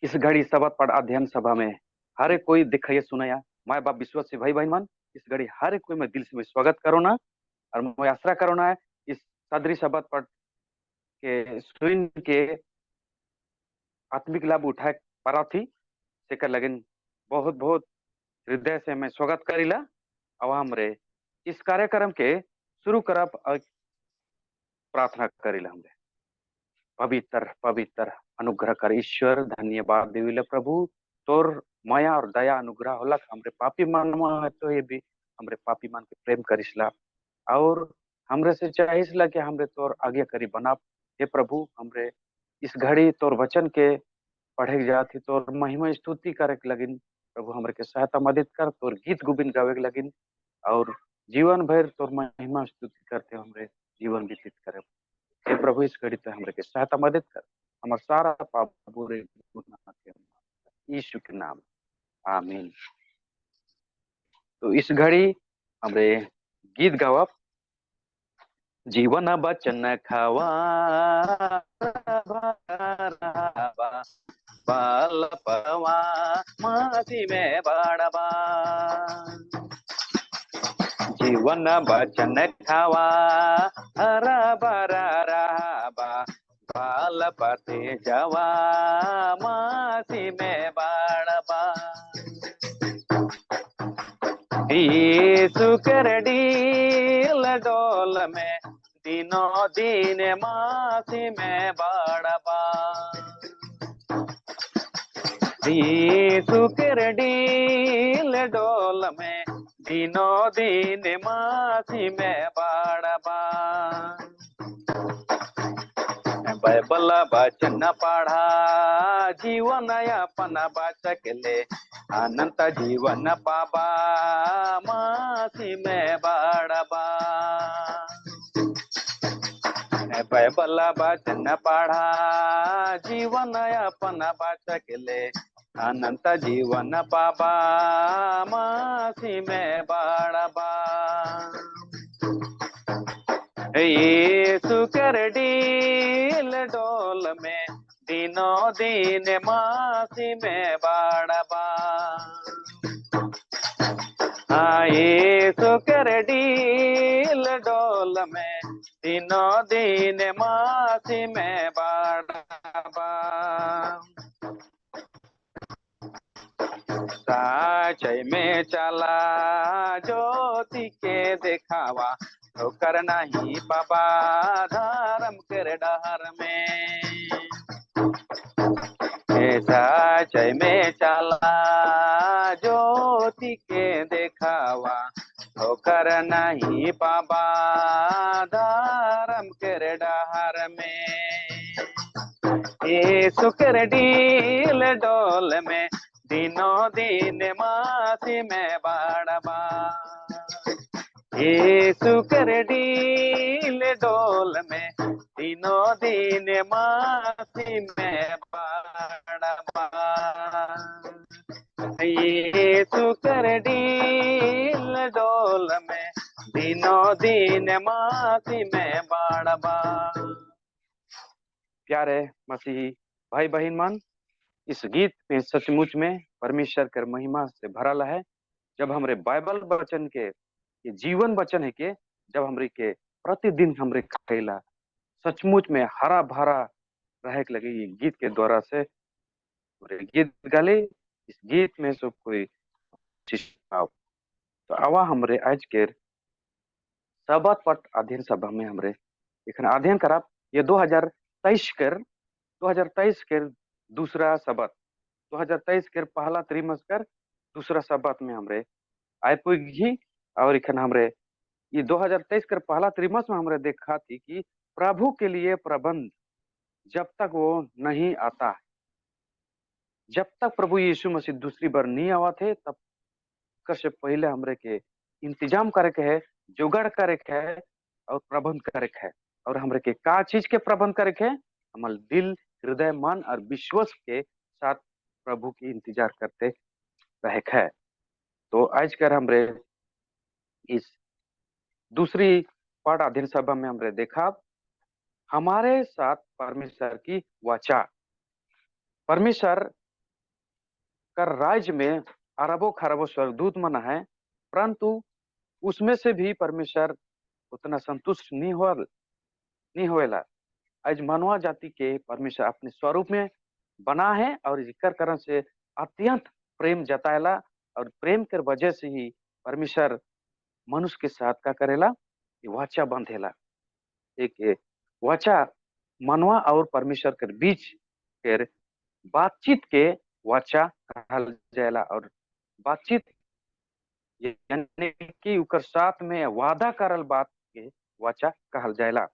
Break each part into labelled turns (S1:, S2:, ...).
S1: इस घड़ी शबद पाठ अध्ययन सभा में हर एक कोई दिखाइए सुनाया माय बाप विश्वास से भाई बहन मान इस घड़ी हर एक कोई मैं दिल से मैं स्वागत करो ना और मैं आशा करो ना इस सदरी शबद पाठ के सुन के आत्मिक लाभ उठाए पारा थी सेकर लगन बहुत बहुत हृदय से मैं स्वागत करीला अब हमरे इस कार्यक्रम के शुरू करब और प्रार्थना करीला हमरे पवित्र पवित्र अनुग्रह कर ईश्वर धन्यवाद देविला प्रभु तोर माया और दया अनुग्रह होला हमरे पापी मन तो ये भी हमरे पापी मन के प्रेम करिसला और हमरे से चाहिसला कि हमरे तोर आगे करी बना हे प्रभु हमरे इस घड़ी तोर वचन के पढ़े जाती तोर महिमा स्तुति करे के लगिन प्रभु हमरे के सहायता मदद कर तोर गीत गोविंद गावे के लगिन और जीवन भर तोर महिमा स्तुति करते हमरे जीवन व्यतीत करे हे प्रभु इस घड़ी पे हमरे के सहायता मदद कर हमार सारा पाप बुरे गुनाह के यीशु के नाम आमीन। तो इस घड़ी हमरे गीत गावब जीवन बचन खावा बाल पवा मासी में बड़बा जीवन बचन खावा हरा भरा रहबा बाल पते जवा मासी में बड़बा यीशु कर डील डोल में दिनों दिन मासी में बड़बा यीशु कर डील डोल में दिनों दिन मासी में बड़बा बाइबल वचन पढ़ा जीवन अपन बचक ले अनंत जीवन पाबा मासी में बड़बा बाइबल वचन पढ़ा जीवन अपन बचक ले अनंत जीवन पाबा मासी में बड़बा यीशु कर डील डोल में दिनों दिन मासी में बड़बा यीशु कर डील डोल में दिनों दिन मासी में बड़बा सच्चाई में चला ज्योति के दिखावा ठोकर नहीं पाबा धर्म कर डहर में सच्चाई में चला ज्योति के दिखावा ठोकर नहीं पाबा धर्म कर डहर में यीशु कर डील डोल में दिनों दिन मासी में बड़बा यीशु कर डील डोल में दिनों दिन मासी में बड़बा यीशु कर डील डोल में दिनों दिन मासी में बड़बा। प्यारे मसीही भाई बहन मान इस गीत में सचमुच में परमेश्वर कर महिमा से भरल है जब हमरे बाइबल वचन के ये जीवन वचन है के जब हमरे के प्रतिदिन हमरे खेला सचमुच में हरा भरा रहे के लगे ये गीत के द्वारा से गीत गाले इस गीत में सब कोई तो आवा हमरे आज के शबद पाठ अध्ययन सभा में हमरे इखन अध्ययन कराब ये 2023 के दूसरा शबद 2023 के पहला त्रिमास दूसरा शबद में हमरे आय पुगी और इखन हमरे ये 2023 के पहला त्रिमास में हमरे देखा थी कि प्रभु के लिए प्रबंध जब तक वो नहीं आता है जब तक प्रभु यीशु मसीह दूसरी बार नहीं आवा थे तब से पहले हमरे के इंतजाम करे के है जुगाड़ करे के है और प्रबंध करे के है और हमरे के का चीज के प्रबंध करे के है हमारे दिल हृदय मन और विश्वास के साथ प्रभु की इंतजार करते रहे है। तो आज कर हमरे इस दूसरी पाठ अध्ययन सभा में हमरे देखा हमारे साथ परमेश्वर की वाचा परमेश्वर कर राज्य में अरबों खरबों स्वर्गदूत मना है, परंतु उसमें से भी परमेश्वर उतना संतुष्ट नहीं होएला। आज मानवा जाति के परमेश्वर अपने स्वरूप में बना है और जिक्र करने से अत्यंत प्रेम जताएला, और प्रेम के वजह से ही परमेश्वर मनुष्य के साथ का करेला, ये वाचा बंधेला। एक वाचा मनवा और परमेश्वर के बीच के बातचीत के वाचा कहल जाएला, और बातचीत यानी कि उकर साथ में वादा करल बात के वाचा कहल जाएला।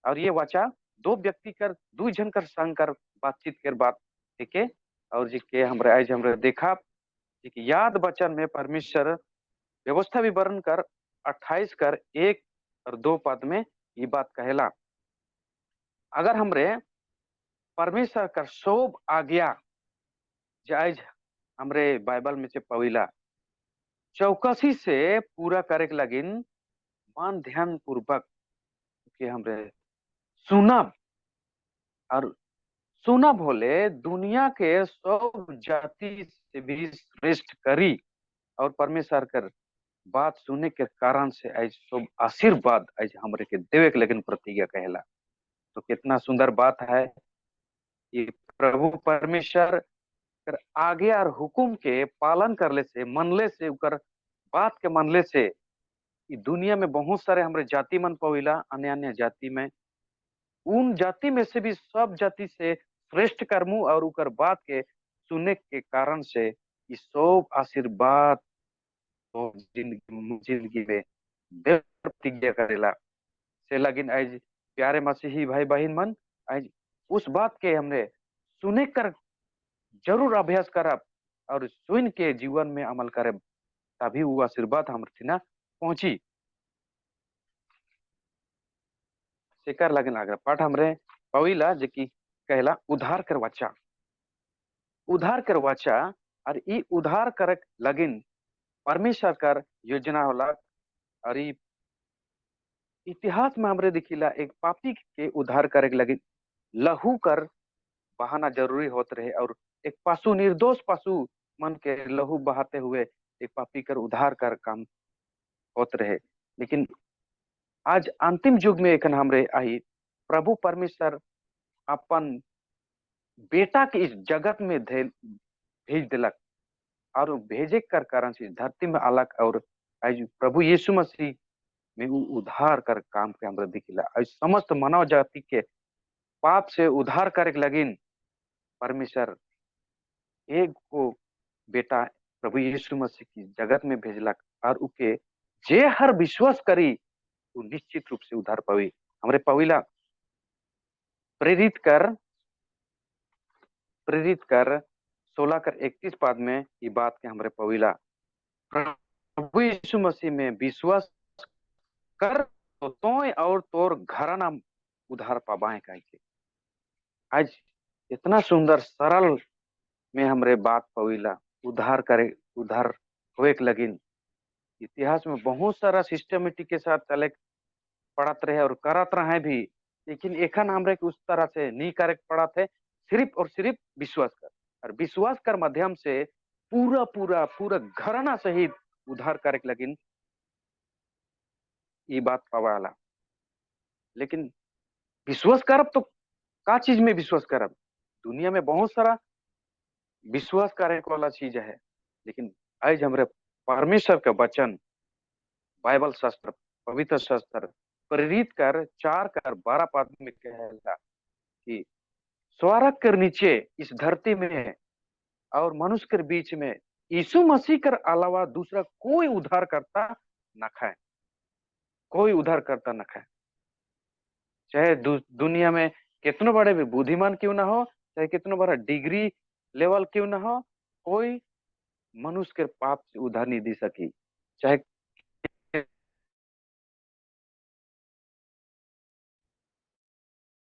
S1: और ये वाचा दो व्यक्ति कर दू जन कर संग कर बातचीत कर बात के, और जी के हमरे आज हमरे देखा जी कि याद वचन में परमेश्वर व्यवस्था विवरण कर 28 कर 1 और 2 पद में ये बात कहेला। अगर हमरे परमेश्वर कर सोब आज्ञा जायज हमरे बाइबल में से पविला चौकसी से पूरा करे के लगिन मन ध्यान पूर्वक के हमरे सुनब, और सुनब होले दुनिया के सब जाति से भी श्रेष्ठ करी, और परमेश्वर कर बात सुनने के कारण से आज सब आशीर्वाद आज हमरे के देवे के लेकिन प्रतिज्ञा कहला। तो कितना सुंदर बात है, ये प्रभु परमेश्वर कर आगे और हुकुम के पालन करले से मनले से उकर बात के मनले से ई दुनिया में बहुत सारे हमरे जाति मन पविला, अन्य अन्य जाति में उन जाति में से भी सब जाति से श्रेष्ठ कर्मू और उकर बात के सुनने के कारण से ये सब आशीर्वाद तो जिंदगी में देव प्रतिज्ञा करेला से लगिन आज प्यारे मसीही भाई बहन मन, आज उस बात के हमने सुने कर जरूर अभ्यास करब और सुन के जीवन में अमल करब, तभी वो आशीर्वाद हमरे ना पहुंची। शिकर लगन आगरा पाठ हमरे पविला जे की कहला उधार कर वाचा, उधार कर वाचा, और ई उधार करक लगिन परमेश्वर कर योजना होला। और ई इतिहास में हमरे दिखिला एक पापी के उधार करे के लगिन लहू कर बहाना जरूरी होत रहे, और एक पशु निर्दोष पशु मन के लहू बहाते हुए एक पापी कर उधार कर काम होत रहे। लेकिन आज अंतिम युग में एकन हमरे आई प्रभु परमेश्वर अपन बेटा के इस जगत में भेज दिलक, और भेजे कर कारण से धरती में अलग, और आज प्रभु यीशु मसीह में वो उद्धार कर काम के हमरा दिखिला। आज समस्त मानव जाति के पाप से उद्धार करे के लगिन परमेश्वर एक को बेटा प्रभु यीशु मसीह की जगत में भेजलक, और उके जे हर विश्वास करी वो निश्चित रूप से उद्धार पावी। हमरे पविला प्रेरित कर 16 कर 31 पद में ये बात के हमरे पविला प्रभु यीशु मसीह में विश्वास कर तो तोय और तोर घराना उधार पाबाए कह के। आज इतना सुंदर सरल में हमरे बात पविला उधार करे, उधार होए के लगिन इतिहास में बहुत सारा सिस्टमेटिक के साथ चले पड़त रहे और करत रहे भी, लेकिन एखन हमरे के उस तरह से नहीं करे पड़त है। सिर्फ और सिर्फ विश्वास कर, और विश्वास कर माध्यम से पूरा पूरा पूरा घराना सहित उधार करे के लगिन ये बात पवाला। लेकिन विश्वास करब तो का चीज में विश्वास करब? दुनिया में बहुत सारा विश्वास करे वाला चीज है, लेकिन आज हमरे परमेश्वर का वचन बाइबल शास्त्र पवित्र शास्त्र प्रेरित कर 4 कर 12 पद में कहेला कि स्वर्ग के नीचे इस धरती में और मनुष्य के बीच में यीशु मसीह के अलावा दूसरा कोई उद्धार करता न खाए, कोई उद्धार करता न खाए। चाहे दुनिया में कितने बड़े भी बुद्धिमान क्यों ना हो, चाहे कितना बड़ा डिग्री लेवल क्यों ना हो, कोई मनुष्य के पाप से उधार नहीं दे सकी। चाहे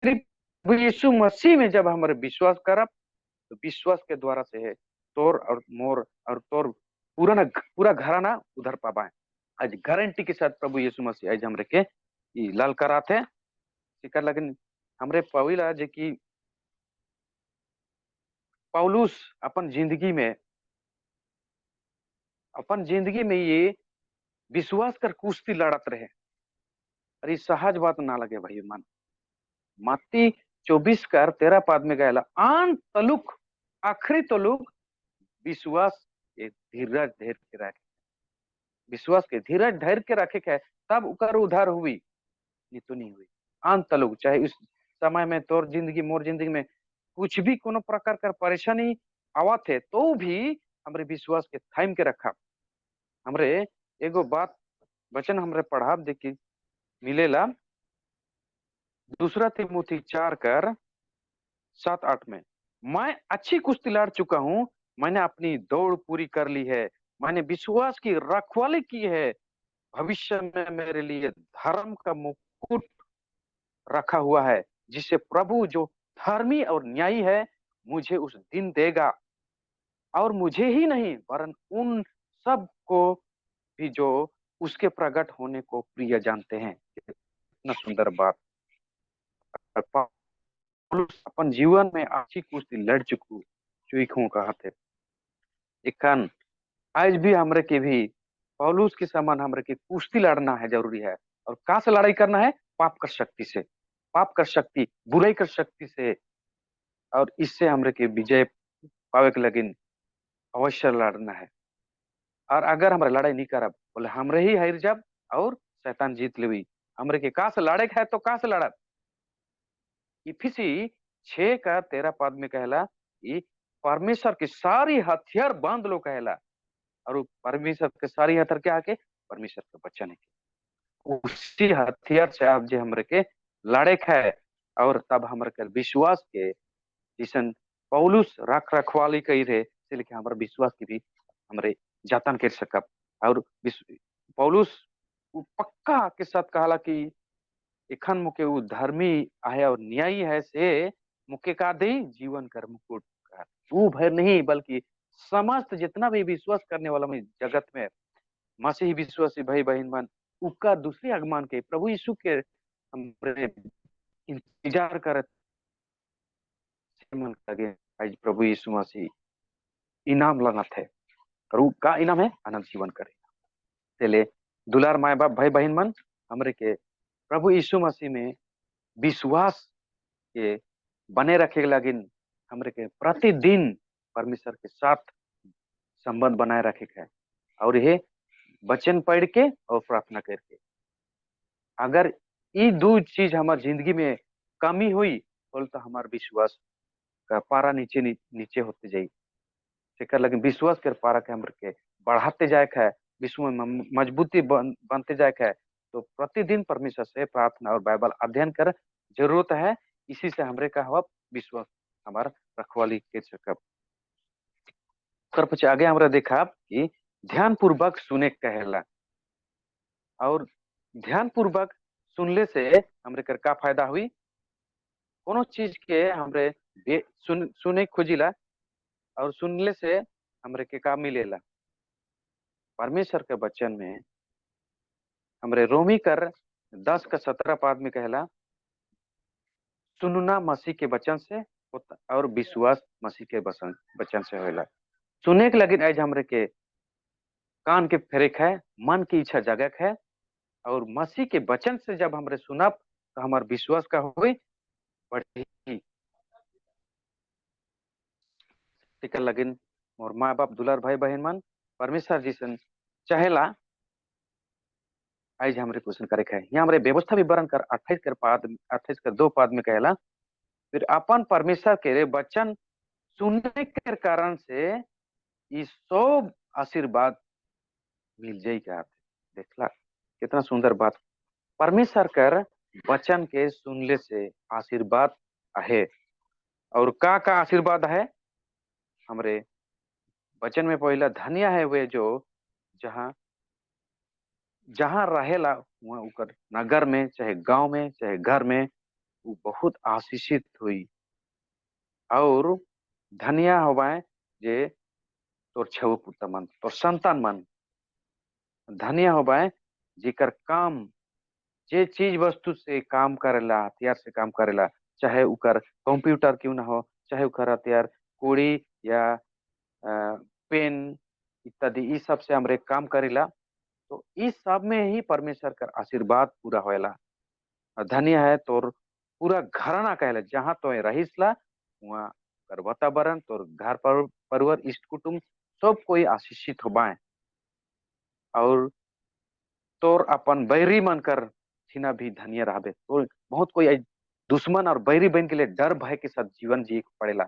S1: सिर्फ यीशु मसीह में जब हमारे विश्वास करब तो विश्वास के द्वारा से है तोर और मोर और तोर पूरा घराना उधर पाबा है। आज गारंटी के साथ प्रभु यीशु मसीह आज हमरे के लाल कराते सिकर लगन हमरे पविला जे की पौलुस अपन जिंदगी में अपन जिंदगी में ये विश्वास कर कुश्ती लड़त रहे। अरे सहज बात ना लगे भाई मन। मत्ती 24:13 में गया आन तलुक आखिरी तलुक विश्वास के धीरज धैर्य के रखे, विश्वास के धीरज धैर्य के रखे है, तब उकर उधार हुई, नहीं तो नहीं हुई। आन तलुक चाहे उस समय में तोर जिंदगी मोर जिंदगी में कुछ भी कोनो प्रकार का परेशानी आवत है तो भी हमरे विश्वास के थाम के रखा। हमरे एगो बात वचन हमरे पढ़ा देखी मिलेला दूसरा तिमोथी 4:7-8 में, मैं अच्छी कुश्ती लड़ चुका हूं, मैंने अपनी दौड़ पूरी कर ली है, मैंने विश्वास की रखवाली की है, भविष्य में मेरे लिए धर्म का मुकुट रखा हुआ है, जिसे प्रभु जो धर्मी और न्यायी है मुझे उस दिन देगा, और मुझे ही नहीं वरन उन सब को भी जो उसके प्रकट होने को प्रिय जानते हैं। कितना सुंदर बात। पौलुस अपन जीवन में अच्छी कुश्ती लड़ चुकी कहा थे। इकन आज भी हमरे के भी पौलुस के समान हमरे के कुश्ती लड़ना है जरूरी है। और कहाँ से लड़ाई करना है? पाप कर शक्ति से, पाप कर शक्ति बुराई कर शक्ति से। और इससे हमरे के विजय पावे के लगिन अवश्य लड़ना है। और अगर हमारे लड़ाई नहीं करब बोले हमरे ही हार जब और शैतान जीत लेवी। हमरे के कहा से लड़े है तो कहाँ से लड़ब? इफिसी 6:13 में कहला कि परमेश्वर की सारी हथियार बांध लो कहला। और वो परमेश्वर के सारी हथियार क्या के? परमेश्वर के बच्चन है। उसी हथियार से आप जे हमरे के लड़े है। और तब हमरे के विश्वास के जिसन पौलुस रख रखवाली कही रहे इसलिए हमारे विश्वास की भी हमरे जतन कर सकब। और पौलुस पक्का के साथ कहला कि एखन मुके वो धर्मी आहे और न्यायी है से मुके का दे जीवन कर मुकुट का। वो भय नहीं बल्कि समस्त जितना भी विश्वास करने वाला में जगत में मसीही विश्वासी भाई बहन मन उसका दूसरे आगमन के प्रभु यीशु के हमरे इंतजार करत मन लगे। आज प्रभु यीशु मसीह इनाम लगत है और वो का इनाम है? अनंत जीवन करे। चले दुलार माए बाप भाई बहन मन हमरे के प्रभु यीशु मसीह में विश्वास के बने रखे लगिन हमरे के प्रतिदिन परमेश्वर के साथ संबंध बनाए रखे है। और ये वचन पढ़ के और प्रार्थना करके अगर ये दो चीज हमारे जिंदगी में कमी हुई बोल तो हमार विश्वास का पारा नीचे होते जाई। जेकर लगे विश्वास कर पारा के हमरे के बढ़ाते जाए है, विश्व में मजबूती बनते जाए है। तो प्रतिदिन परमेश्वर से प्रार्थना और बाइबल अध्ययन कर जरूरत है। इसी से हमरे का हवा विश्वास हमारा रखवाली के सकब। कर पीछे आगे हमरा देखा कि ध्यान पूर्वक सुने कहेला। और ध्यान पूर्वक सुनले से हमरे कर का फायदा हुई? कोनो चीज के हमरे सुने खोजिला और सुनले से हमरे के का मिलेला? परमेश्वर के वचन में हमरे रोमी कर 10:17 में कहला सुनना मसीह के वचन से होता और विश्वास मसीह के वचन से होला। सुने के लगे आज हमरे के कान के फेरेक है, मन की इच्छा जगक है। और मसीह के वचन से जब हमरे सुनब तो हमार विश्वास का हुई बढ़ी। टिकर लगिन मोर माँ बाप दुलार भाई बहन मन परमेश्वर जिसन चाहेला आज हमरे क्वेश्चन करे है। यहाँ हमरे व्यवस्था विवरण कर 28:2 में कहला फिर अपन परमेश्वर के वचन सुनने के कारण से ये सब आशीर्वाद मिल जाई क्या? देखला कितना सुंदर बात। परमेश्वर कर वचन के सुनले से आशीर्वाद है। और का आशीर्वाद है? हमरे वचन में पहला धन्य है वे जो जहाँ जहाँ रहेला वहाँ उकर नगर में चाहे गांव में चाहे घर में वो बहुत आशीषित हुई। और धनिया होवाए जे तोर छव पुत्र मन तोर संतान मन धनिया होवाए जेकर काम जे चीज वस्तु से काम करेला हथियार से काम करेला चाहे उकर कंप्यूटर क्यों ना हो चाहे उकर हथियार कोड़ी या पेन इत्यादि ई सब से हमरे काम करेला। तो इस सब में ही परमेश्वर का आशीर्वाद पूरा होएला। धन्य है तोर पूरा घराना कहला जहाँ तो रहीसला वहाँ कर वातावरण तोर घर पर परिवार इष्ट कुटुंब सब कोई आशीषित होबाए। और तोर अपन बैरी मन कर छिना भी धन्य रहबे। तो बहुत कोई दुश्मन और बैरी बन के लिए डर भय के साथ जीवन जिए के पड़ेला।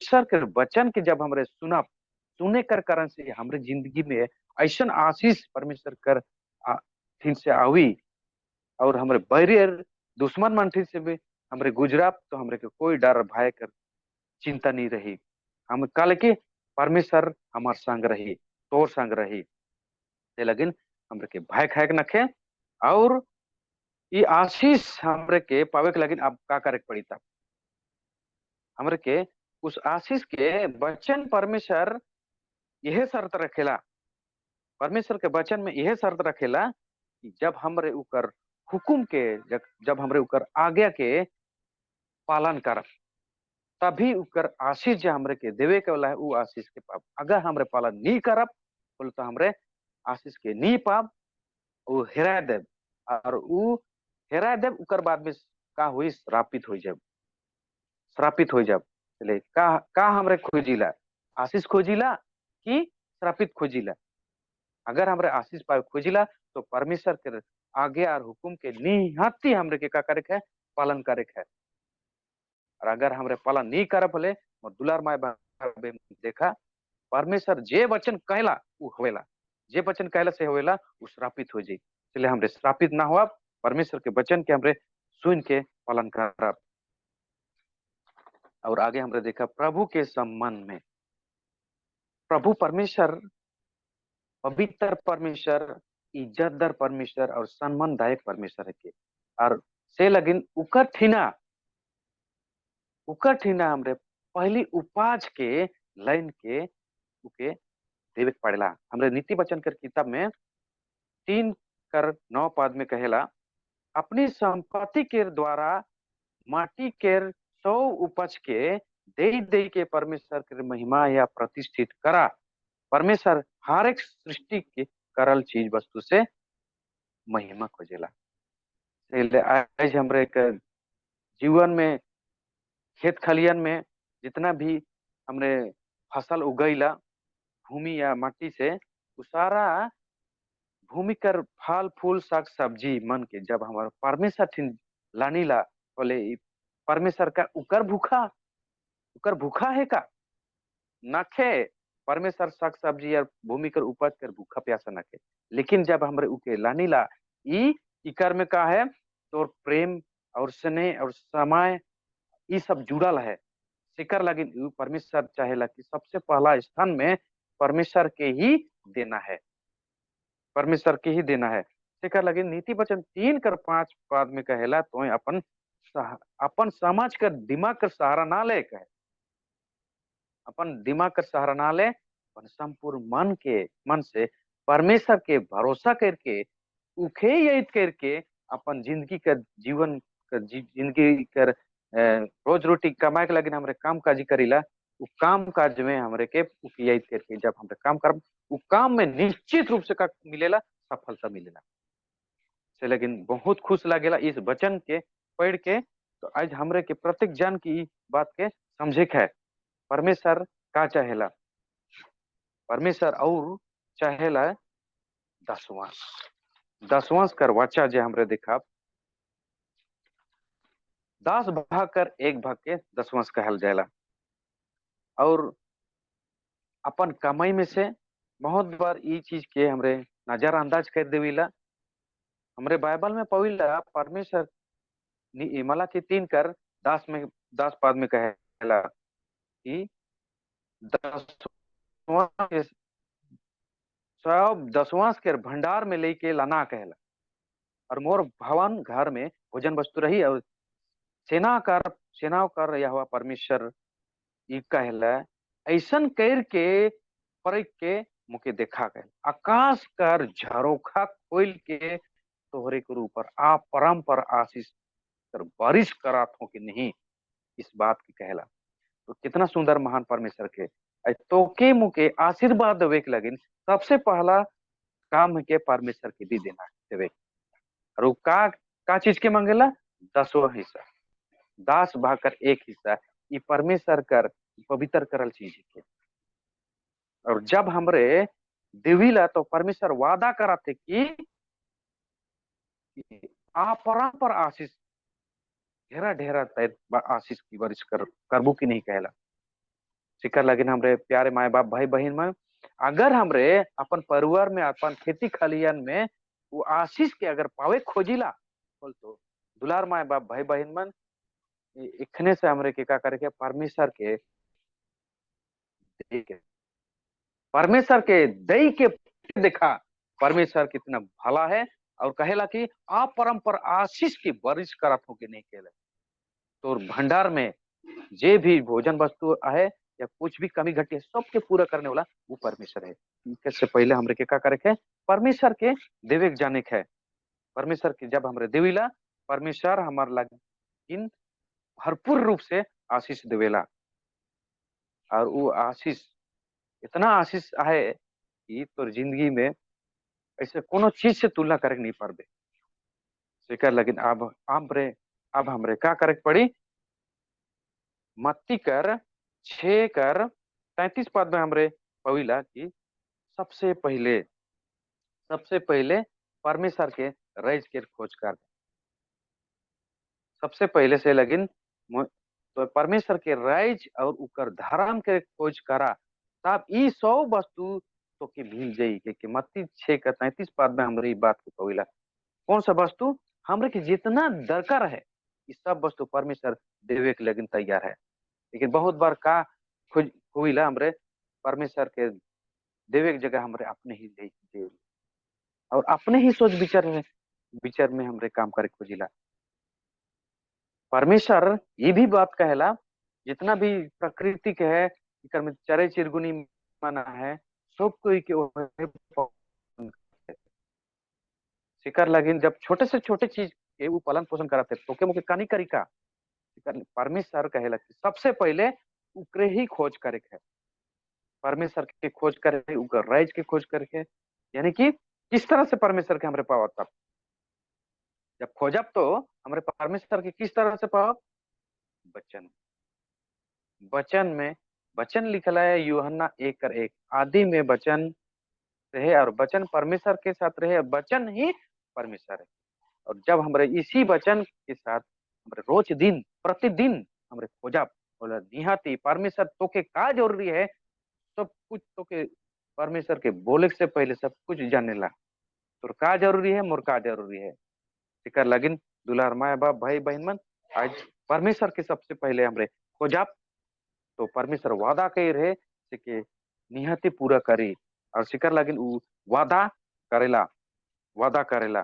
S1: ईश्वर के वचन के जब हमरे सुना सुने कर कारण से हमरे जिंदगी में ऐसा आशीष परमेश्वर कर थिन से आवी। और हमरे बैरी और दुश्मन मन थिन से भी हमरे गुजरात तो हमरे के कोई डर भय कर चिंता नहीं रही। हम कल के परमेश्वर हमार संग रही तोर संग रही ते लगिन हमरे के भय खाए के नखे। और ये आशीष हमरे के पावे के लगिन अब का करे के पड़ी तब हमरे के उस आशीष के वचन परमेश्वर यह शर्त रखेला। परमेश्वर के वचन में यह शर्त रखेला कि जब हमरे ऊपर हुकुम के जब हमरे ऊपर आज्ञा के पालन कर तभी ऊपर आशीष जो हमरे के देवे के वाला है वो आशीष के पाप। अगर हमरे पालन नहीं करब बोले तो हमरे आशीष के नहीं पाप वो हेरा देव। और वो हेरा देव उकर बाद में का हुई श्रापित हो जाब श्रापित हो जाब। चले का हमरे खोजिला आशीष खोजिला कि श्रापित खोजिला। अगर हमरे आशीष पाए खोजिला तो परमेश्वर के आज्ञा और हुकुम के निहत्ती हमरे के का करे है पालन करे है। और अगर हमरे पालन नहीं करब बोले और दुलार माय बाबे देखा परमेश्वर जे वचन कहला वो होवेला। जे वचन कहला से होवेला वो श्रापित हो जाई। इसलिए हमरे श्रापित ना हुआ परमेश्वर के वचन के हमरे सुन के पालन करब। और आगे हमरे देखा प्रभु के संबंध में प्रभु परमेश्वर पवित्र परमेश्वर इज्जतदार परमेश्वर और सम्मानदायक परमेश्वर है के। और से लगिन उकर ठीना हमरे पहली उपाज के लाइन के उके देवे के पड़ेला। हमरे नीति वचन कर किताब में 3:9 में कहेला अपनी संपत्ति के द्वारा माटी के 100 उपज के दे के परमेश्वर के महिमा या प्रतिष्ठित करा। परमेश्वर हर एक सृष्टि के करल चीज वस्तु से महिमा खोजेला। आज हमरे के जीवन में खेत खलियन में जितना भी हमरे फसल उगैला भूमि या माटी से वो सारा भूमि कर फल फूल साग सब्जी मन के जब हमारा परमेश्वर ठिन लानीला बोले परमेश्वर का उकर भूखा है का नखे। परमेश्वर साग सब्जी या भूमि कर उपज कर भूखा प्यासा नखे। लेकिन जब हमरे उके लानीला इकर में का है तो प्रेम और स्नेह और समय ये सब जुड़ल है। शिकर लगी परमेश्वर चाहेला कि सबसे पहला स्थान में परमेश्वर के ही देना है परमेश्वर के ही देना है। शिकर लगी नीति वचन 3:5 पद में कहेला तो अपन समाज कर दिमाग कर सहारा ना ले कहे अपन दिमाग कर सहारा ना ले अपन संपूर्ण मन से परमेश्वर के भरोसा करके उखे याद करके अपन जिंदगी का जीवन जिंदगी कर रोज रोटी कमाए के लगे हमरे काम काज करीला। उ काम काज में हमरे के उपयोग करके जब हमरे काम करब उ काम में निश्चित रूप से का मिलेला सफलता मिलेला। से लेकिन बहुत खुश लागेला इस वचन के पढ़ के। तो आज हमरे के प्रत्येक जन की बात के समझे के है परमेश्वर का चाहेला। परमेश्वर और चाहेला दसवांश कर वाचा जे हमरे देखा 10 भाग कर 1 भाग के दसवांश कहल जाएला। और अपन कमाई में से बहुत बार ये चीज के हमरे नजरअंदाज कर देवीला। हमरे बाइबल में पढ़िला परमेश्वर मलाकी 3:10 पद में कहेला कि दसवांश के भंडार में लेके लाना कहेला। और मोर भवन घर में भोजन वस्तु रही और सेनाओं कर यहोवा परमेश्वर ई कहेला ऐसन कर के परख के मुके देखा गए आकाश कर झरोखा खोल के तोहरे के ऊपर आप परम पर आशीष कर बारिश करात हो कि नहीं इस बात की कहला। तो कितना सुंदर महान परमेश्वर के तो के मुके आशीर्वाद देवे के लगिन सबसे पहला काम है के परमेश्वर के दी देना देवे। और वो का चीज के मांगेला? 10वां हिस्सा, 10 भाग कर 1 हिस्सा। ये परमेश्वर कर पवित्र करल चीज के। और जब हमरे देवीला तो परमेश्वर वादा कराते कि अपरंपर आशीष ढेरा ढेरा आशीष की बारिश करबू की नहीं कहला। सिकर लगिन हमरे प्यारे माए बाप भाई बहन में अगर हमरे अपन परिवार में अपन खेती खलियान में वो आशीष के अगर पावे खोजिला बोल तो दुलार माए बाप भाई बहन मन इखने से हमरे के का करे के परमेश्वर के दे के परमेश्वर के दई के देखा परमेश्वर कितना भला है। और कहेला कि अपरंपर आशीष की बारिश करत हो के नहीं केले। तो भंडार में जे भी भोजन वस्तु है या कुछ भी कमी घटी है सबके पूरा करने वाला वो परमेश्वर है। इससे पहले हमरे के का करे के परमेश्वर के देवे के जाने के है। परमेश्वर के जब हमरे देवीला परमेश्वर हमार लग इन भरपूर रूप से आशीष देवेला। और वो आशीष इतना आशीष है कि तो जिंदगी में ऐसे कोनो चीज से तुलना करे नहीं पारबे। सेकर लेकिन अब हमरे का करे पड़ी? मत्ती कर 6 कर 33 पद में हमरे पविला की सबसे पहले परमेश्वर के राइज के खोज कर। सबसे पहले से लगिन तो परमेश्वर के राइज और उकर धर्म के खोज करा तब ई 100 वस्तु तो के मिल जाई के मत्ती 6 का 33 पद में हमरे बात को पविला। कौन सा वस्तु हमरे के जितना दरकार है ये सब वस्तु परमेश्वर देवे के लगिन तैयार है। लेकिन बहुत बार का खोज होइला हमरे परमेश्वर के देवे की जगह हमरे अपने ही दे और अपने ही सोच विचार में हमरे काम करे खोजिला। परमेश्वर ये भी बात कहेला जितना भी प्रकृति के है इकर में चरे चिरगुनी माना है सब कोई के शिकार लगिन जब छोटे से छोटे चीज के वो पालन पोषण कराते तो के मुके कानी करिका परमेश्वर कहेला कि सबसे पहले उकरे ही खोज करे है। परमेश्वर की खोज करे उनका राइज की खोज करके यानी कि किस तरह से परमेश्वर के हमरे पावत तब जब खोजब तो हमरे परमेश्वर के किस तरह से पावत? वचन वचन में वचन लिखला है यूहन्ना 1 कर 1 आदि में वचन रहे और वचन परमेश्वर के साथ रहे और वचन ही परमेश्वर है। और जब हमरे इसी वचन के साथ हमरे रोज दिन प्रतिदिन हमरे खोजब बोला निहाती परमेश्वर तो के का जरूरी है सब कुछ तो के परमेश्वर के बोले से पहले सब कुछ जाने ला। तो का जरूरी है मोर का जरूरी है फिकर लगिन दुलार माए बाप भाई बहन मन आज परमेश्वर के सबसे पहले हमरे खोजाप तो परमेश्वर वादा कही रहे कि निहती पूरा करी और शिकर लगिन उ वादा करेला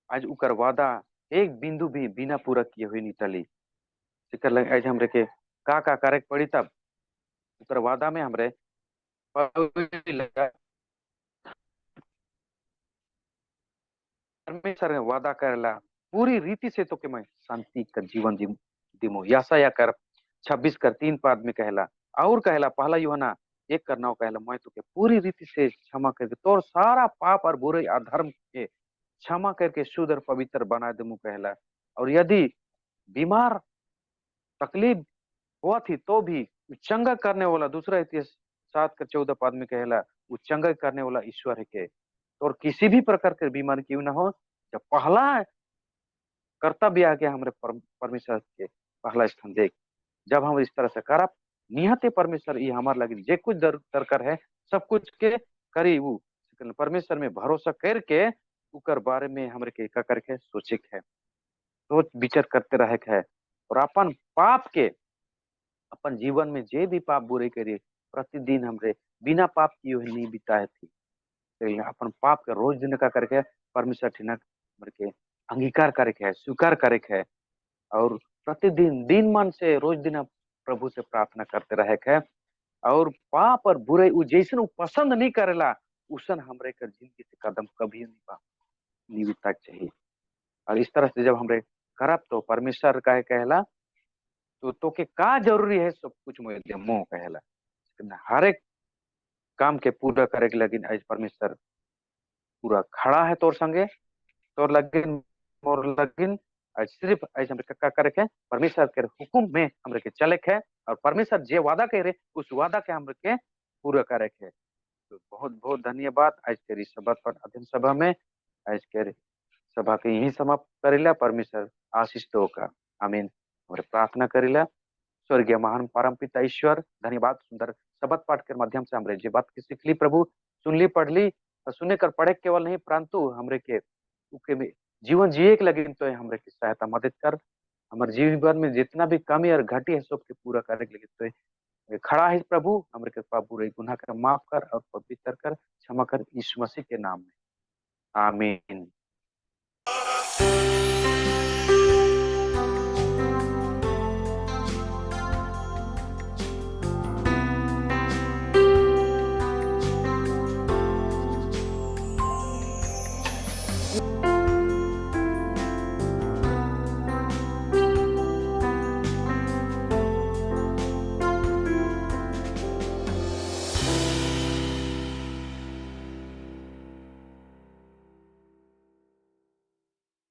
S1: आज उकर वादा एक बिंदु भी बिना पूरा किए हुए नहीं टली। शिकर लग आज हमरे के का करे पड़ी तब उकर वादा में हमरे परमेश्वर ने वादा करेला पूरी रीति से तो के मैं शांति का जीवन दिमो यासाया कर 26 कर 3 पद में कहला और कहला पहला यूहन्ना 1 कर 9 कहला मैं तो के पूरी रीति से क्षमा करके तोर सारा पाप और बुरे अधर्म के क्षमा करके शुद्ध और पवित्र बना देमु कहला। और यदि बीमार तकलीफ हुआ थी तो भी चंगा करने वाला दूसरा इतिहास 7 कर 14 पद में कहला वो चंगा करने वाला ईश्वर है के। और किसी भी प्रकार के बीमारी क्यों ना हो जब पहला कर्तव्य आ गया हमारे परमेश्वर के पहला स्थान देख जब हम इस तरह से करब निहते परमेश्वर ये हमारे लगे जे कुछ दरकार है सब कुछ के करी वो परमेश्वर में भरोसा करके उकर बारे में हमरे के का करके सोचे है सोच विचार करते रहे है। और अपन पाप के अपन जीवन में जे भी पाप बुरे करे प्रतिदिन हमरे बिना पाप किए हुए नहीं बिताए थी तो अपन पाप के रोज दिन का करके परमेश्वर ठिनक के अंगीकार करे है स्वीकार करे है। और प्रतिदिन दिन मन से रोज दिन प्रभु से प्रार्थना करते रहे है। और पाप और बुरे जैसे पसंद नहीं करेला उसन हमरे कर जिंदगी से कदम कभी नहीं बिता चाहिए। और इस तरह से जब हमरे करब तो परमेश्वर का कहला तो के का जरूरी है सब कुछ मुझे दे मो कहेला हर एक काम के पूरा करे के लगिन आज परमेश्वर पूरा खड़ा है तोर संगे तोर लगिन मोर लगिन आज सिर्फ आज हमरे का करे के परमेश्वर के हुकुम में हमरे के चले के और परमेश्वर जे वादा करे उस वादा के हमरे के पूरा करे के तो बहुत बहुत धन्यवाद आज तेरी सभा पर अध्ययन सभा में आज के सभा के यही समाप्त करेला परमेश्वर आशीष दो का आमीन हमरे प्रार्थना करेला स्वर्गीय महान परम पिता ईश्वर धन्यवाद सुंदर शब्द पाठ के माध्यम से हमरे जे बात की सीख ली प्रभु सुन ली पढ़ ली और सुने कर पढ़े केवल नहीं परंतु हमरे के उके में जीवन जिए के लगे तो हमरे की सहायता मदद कर हमारे जीवन में जितना भी कमी और घटी है सबके पूरा करे के लगे तो खड़ा है प्रभु हमरे के पाप बुरे गुनाह कर माफ कर और पवित्र कर क्षमा कर यीशु मसीह के नाम में आमीन।